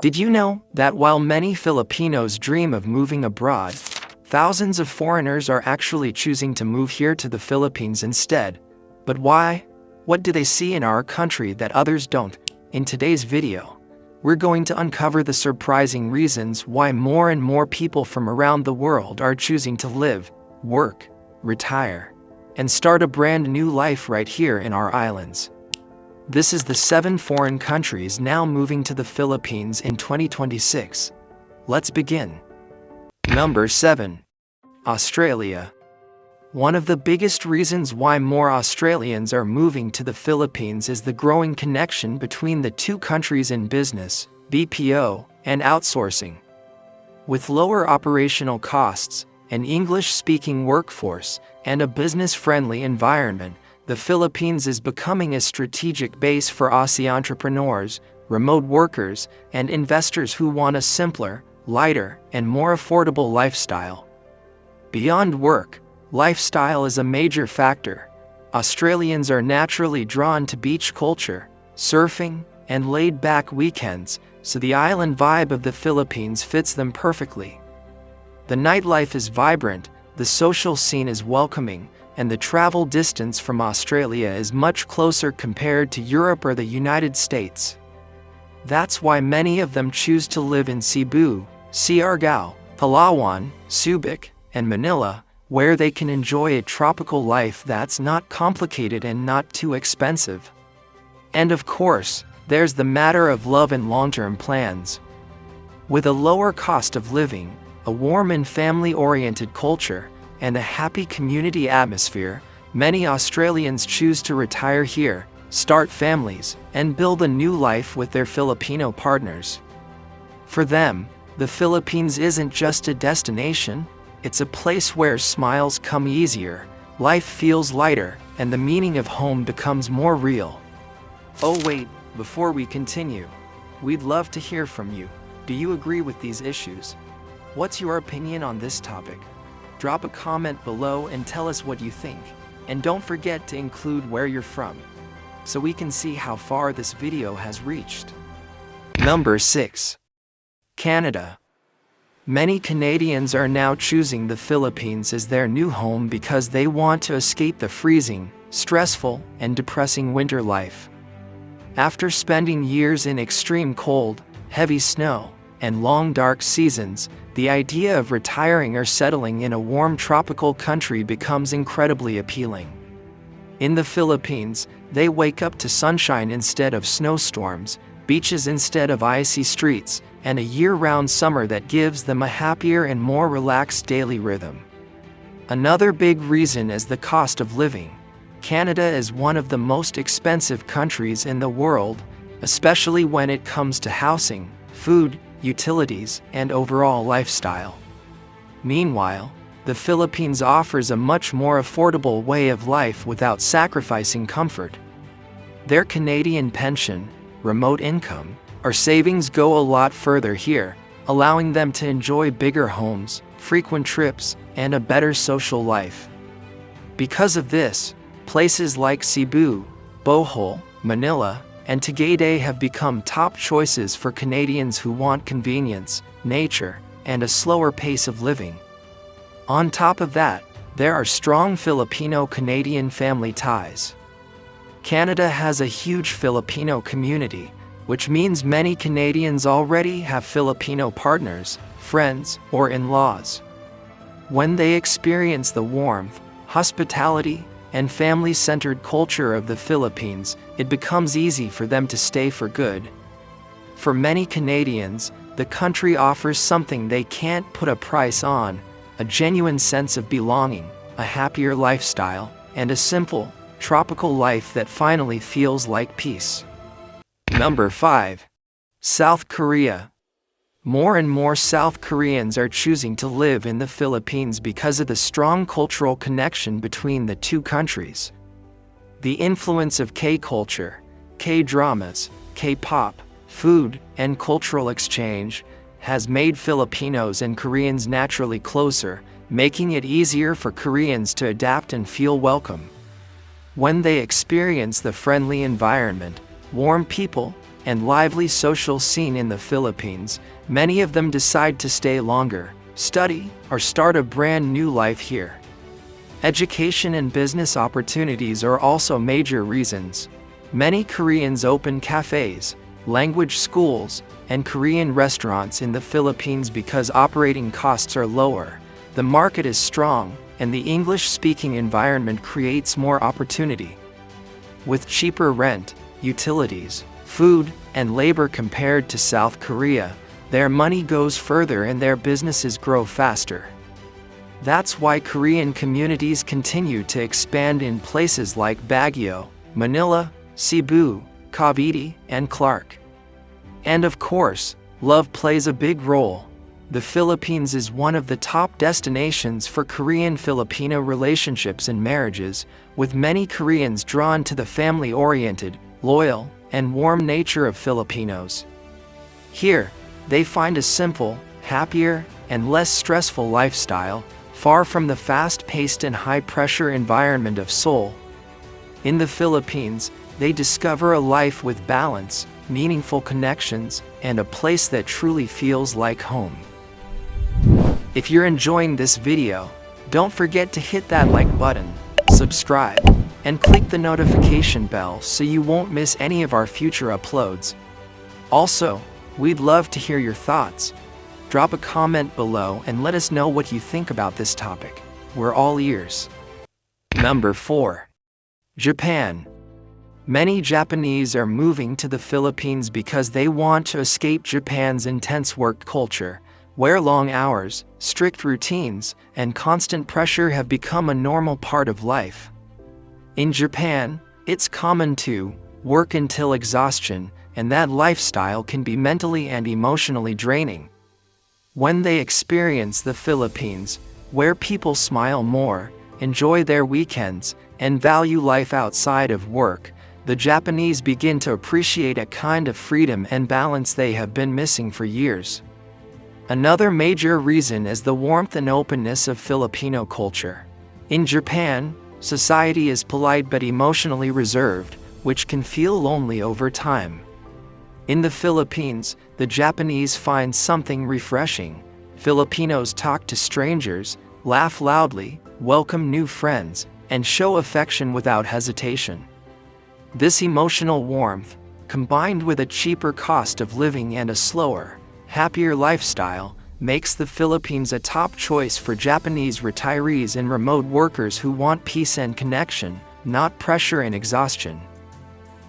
Did you know that while many Filipinos dream of moving abroad, thousands of foreigners are actually choosing to move here to the Philippines instead? But why? What do they see in our country that others don't? In today's video, we're going to uncover the surprising reasons why more and more people from around the world are choosing to live, work, retire, and start a brand new life right here in our islands. This is the 7 foreign countries now moving to the Philippines in 2026. Let's begin. Number 7. Australia. One of the biggest reasons why more Australians are moving to the Philippines is the growing connection between the two countries in business, BPO, and outsourcing. With lower operational costs, an English-speaking workforce, and a business-friendly environment, the Philippines is becoming a strategic base for Aussie entrepreneurs, remote workers, and investors who want a simpler, lighter, and more affordable lifestyle. Beyond work, lifestyle is a major factor. Australians are naturally drawn to beach culture, surfing, and laid-back weekends, so the island vibe of the Philippines fits them perfectly. The nightlife is vibrant, the social scene is welcoming, and the travel distance from Australia is much closer compared to Europe or the United States. That's why many of them choose to live in Cebu, Siargao, Palawan, Subic, and Manila, where they can enjoy a tropical life that's not complicated and not too expensive. And of course, there's the matter of love and long-term plans. With a lower cost of living, a warm and family-oriented culture, and a happy community atmosphere, many Australians choose to retire here, start families, and build a new life with their Filipino partners. For them, the Philippines isn't just a destination, it's a place where smiles come easier, life feels lighter, and the meaning of home becomes more real. Oh wait, before we continue, we'd love to hear from you. Do you agree with these issues? What's your opinion on this topic? Drop a comment below and tell us what you think. And don't forget to include where you're from, so we can see how far this video has reached. Number 6. Canada. Many Canadians are now choosing the Philippines as their new home because they want to escape the freezing, stressful, and depressing winter life. After spending years in extreme cold, heavy snow, and long dark seasons, the idea of retiring or settling in a warm tropical country becomes incredibly appealing. In the Philippines, they wake up to sunshine instead of snowstorms, beaches instead of icy streets, and a year-round summer that gives them a happier and more relaxed daily rhythm. Another big reason is the cost of living. Canada is one of the most expensive countries in the world, especially when it comes to housing, food, utilities, and overall lifestyle. Meanwhile, the Philippines offers a much more affordable way of life without sacrificing comfort. Their Canadian pension, remote income, or savings go a lot further here, allowing them to enjoy bigger homes, frequent trips, and a better social life. Because of this, places like Cebu, Bohol, Manila, and Tagaytay have become top choices for Canadians who want convenience, nature, and a slower pace of living. On top of that, there are strong Filipino-Canadian family ties. Canada has a huge Filipino community, which means many Canadians already have Filipino partners, friends, or in-laws. When they experience the warmth, hospitality, and family-centered culture of the Philippines, it becomes easy for them to stay for good. For many Canadians, the country offers something they can't put a price on: a genuine sense of belonging, a happier lifestyle, and a simple, tropical life that finally feels like peace. Number 5. South Korea. More and more South Koreans are choosing to live in the Philippines because of the strong cultural connection between the two countries. The influence of K-culture, K-dramas, K-pop, food, and cultural exchange has made Filipinos and Koreans naturally closer, making it easier for Koreans to adapt and feel welcome. When they experience the friendly environment, warm people, and lively social scene in the Philippines, many of them decide to stay longer, study, or start a brand new life here. Education and business opportunities are also major reasons. Many Koreans open cafes, language schools, and Korean restaurants in the Philippines because operating costs are lower, the market is strong, and the English-speaking environment creates more opportunity. With cheaper rent, utilities, food, and labor compared to South Korea, their money goes further and their businesses grow faster. That's why Korean communities continue to expand in places like Baguio, Manila, Cebu, Cavite, and Clark. And of course, love plays a big role. The Philippines is one of the top destinations for Korean-Filipino relationships and marriages, with many Koreans drawn to the family-oriented, loyal, and warm nature of Filipinos. Here, they find a simple, happier, and less stressful lifestyle, far from the fast-paced and high-pressure environment of Seoul. In the Philippines, they discover a life with balance, meaningful connections, and a place that truly feels like home. If you're enjoying this video, don't forget to hit that like button, subscribe, and click the notification bell so you won't miss any of our future uploads. Also, we'd love to hear your thoughts. Drop a comment below and let us know what you think about this topic. We're all ears. Number 4. Japan. Many Japanese are moving to the Philippines because they want to escape Japan's intense work culture, where long hours, strict routines, and constant pressure have become a normal part of life. In Japan, it's common to work until exhaustion, and that lifestyle can be mentally and emotionally draining. When they experience the Philippines, where people smile more, enjoy their weekends, and value life outside of work, the Japanese begin to appreciate a kind of freedom and balance they have been missing for years. Another major reason is the warmth and openness of Filipino culture. In Japan, society is polite but emotionally reserved, which can feel lonely over time. In the Philippines, the Japanese find something refreshing. Filipinos talk to strangers, laugh loudly, welcome new friends, and show affection without hesitation. This emotional warmth, combined with a cheaper cost of living and a slower, happier lifestyle, makes the Philippines a top choice for Japanese retirees and remote workers who want peace and connection, not pressure and exhaustion.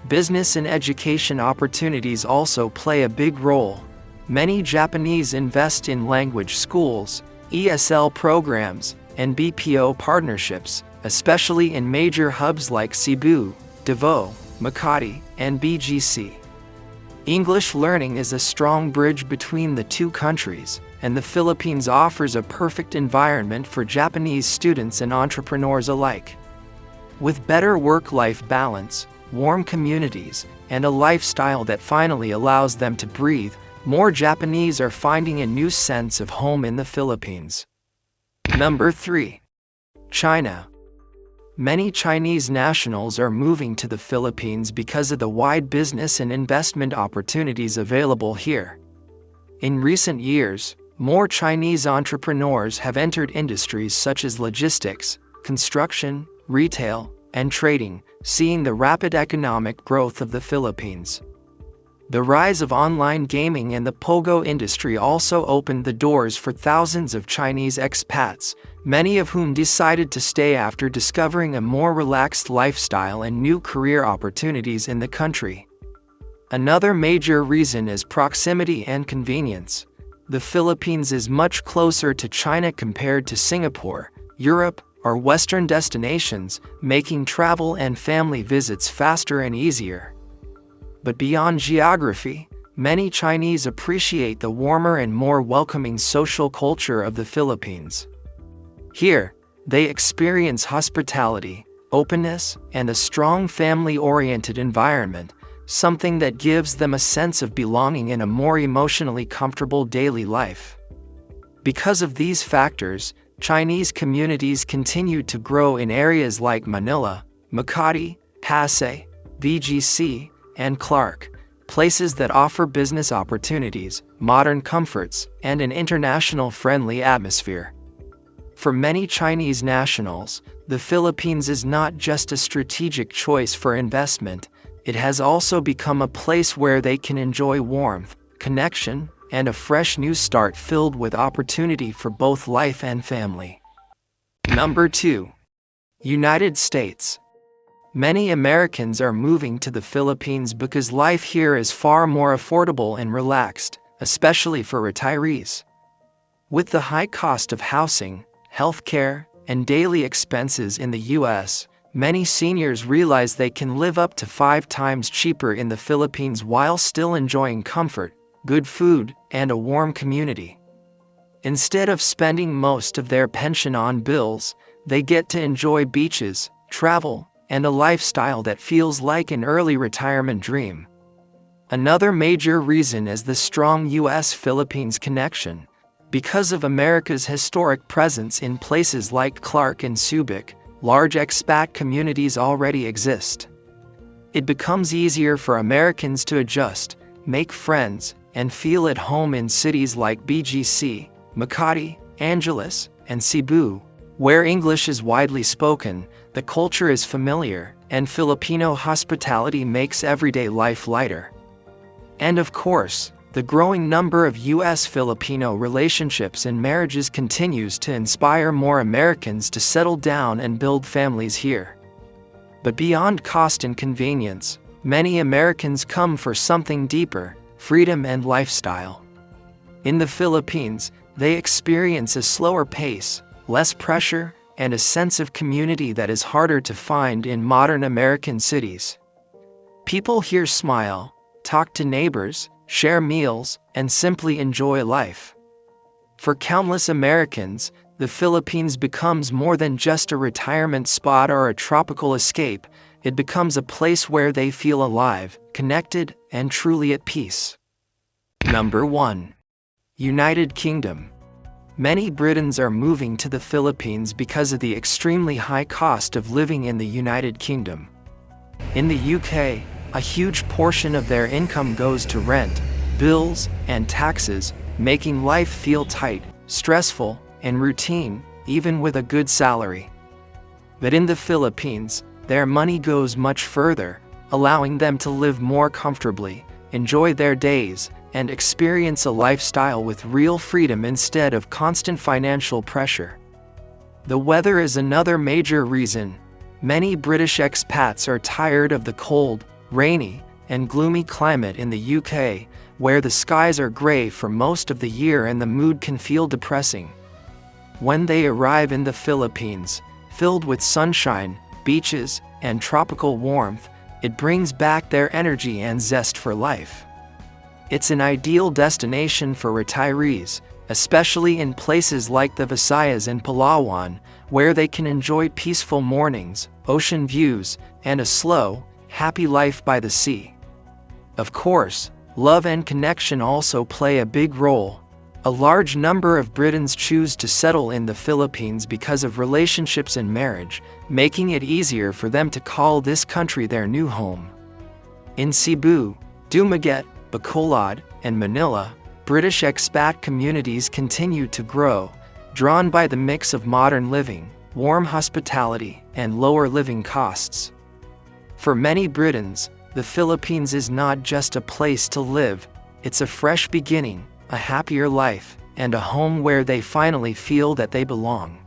Business and education opportunities also play a big role. Many Japanese invest in language schools, ESL programs, and BPO partnerships, especially in major hubs like Cebu, Davao, Makati, and BGC. English learning is a strong bridge between the two countries, and the Philippines offers a perfect environment for Japanese students and entrepreneurs alike. With better work-life balance, warm communities, and a lifestyle that finally allows them to breathe, more Japanese are finding a new sense of home in the Philippines. Number 3. China. Many Chinese nationals are moving to the Philippines because of the wide business and investment opportunities available here. In recent years, more Chinese entrepreneurs have entered industries such as logistics, construction, retail, and trading, seeing the rapid economic growth of the Philippines. The rise of online gaming and the pogo industry also opened the doors for thousands of Chinese expats, many of whom decided to stay after discovering a more relaxed lifestyle and new career opportunities in the country. Another major reason is proximity and convenience. The Philippines is much closer to China compared to Singapore, Europe, or Western destinations, making travel and family visits faster and easier. But beyond geography, many Chinese appreciate the warmer and more welcoming social culture of the Philippines. Here, they experience hospitality, openness, and a strong family-oriented environment, something that gives them a sense of belonging and a more emotionally comfortable daily life. Because of these factors, Chinese communities continue to grow in areas like Manila, Makati, Pasay, BGC, and Clark, places that offer business opportunities, modern comforts, and an international-friendly atmosphere. For many Chinese nationals, the Philippines is not just a strategic choice for investment, it has also become a place where they can enjoy warmth, connection, and a fresh new start filled with opportunity for both life and family. Number 2. United States. Many Americans are moving to the Philippines because life here is far more affordable and relaxed, especially for retirees. With the high cost of housing, healthcare, and daily expenses in the U.S., many seniors realize they can live up to 5 times cheaper in the Philippines while still enjoying comfort, good food, and a warm community. Instead of spending most of their pension on bills, they get to enjoy beaches, travel, and a lifestyle that feels like an early retirement dream. Another major reason is the strong U.S.-Philippines connection. Because of America's historic presence in places like Clark and Subic, large expat communities already exist. It becomes easier for Americans to adjust, make friends, and feel at home in cities like BGC, Makati, Angeles, and Cebu, where English is widely spoken, the culture is familiar, and Filipino hospitality makes everyday life lighter. And of course, the growing number of U.S.-Filipino relationships and marriages continues to inspire more Americans to settle down and build families here. But beyond cost and convenience, many Americans come for something deeper: freedom and lifestyle. In the Philippines, they experience a slower pace, less pressure, and a sense of community that is harder to find in modern American cities. People here smile, talk to neighbors, share meals, and simply enjoy life. For countless Americans, the Philippines becomes more than just a retirement spot or a tropical escape. It becomes a place where they feel alive, connected, and truly at peace. Number 1. United Kingdom. Many Britons are moving to the Philippines because of the extremely high cost of living in the United Kingdom. In the UK, a huge portion of their income goes to rent, bills, and taxes, making life feel tight, stressful, and routine, even with a good salary. But in the Philippines, their money goes much further, allowing them to live more comfortably, enjoy their days, and experience a lifestyle with real freedom instead of constant financial pressure. The weather is another major reason. Many British expats are tired of the cold, rainy, and gloomy climate in the UK, where the skies are gray for most of the year and the mood can feel depressing. When they arrive in the Philippines, filled with sunshine, beaches, and tropical warmth, it brings back their energy and zest for life. It's an ideal destination for retirees, especially in places like the Visayas and Palawan, where they can enjoy peaceful mornings, ocean views, and a slow, happy life by the sea. Of course, love and connection also play a big role. A large number of Britons choose to settle in the Philippines because of relationships and marriage, making it easier for them to call this country their new home. In Cebu, Dumaguete, Bacolod, and Manila, British expat communities continue to grow, drawn by the mix of modern living, warm hospitality, and lower living costs. For many Britons, the Philippines is not just a place to live, it's a fresh beginning, a happier life, and a home where they finally feel that they belong.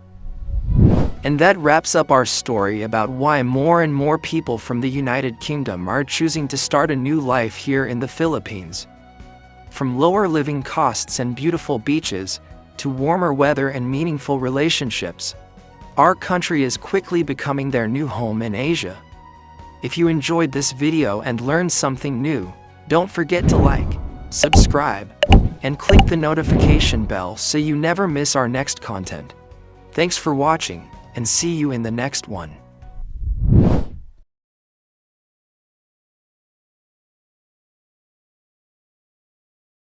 And that wraps up our story about why more and more people from the United Kingdom are choosing to start a new life here in the Philippines. From lower living costs and beautiful beaches, to warmer weather and meaningful relationships, our country is quickly becoming their new home in Asia. If you enjoyed this video and learned something new, don't forget to like, subscribe, and click the notification bell so you never miss our next content. Thanks for watching, and see you in the next one.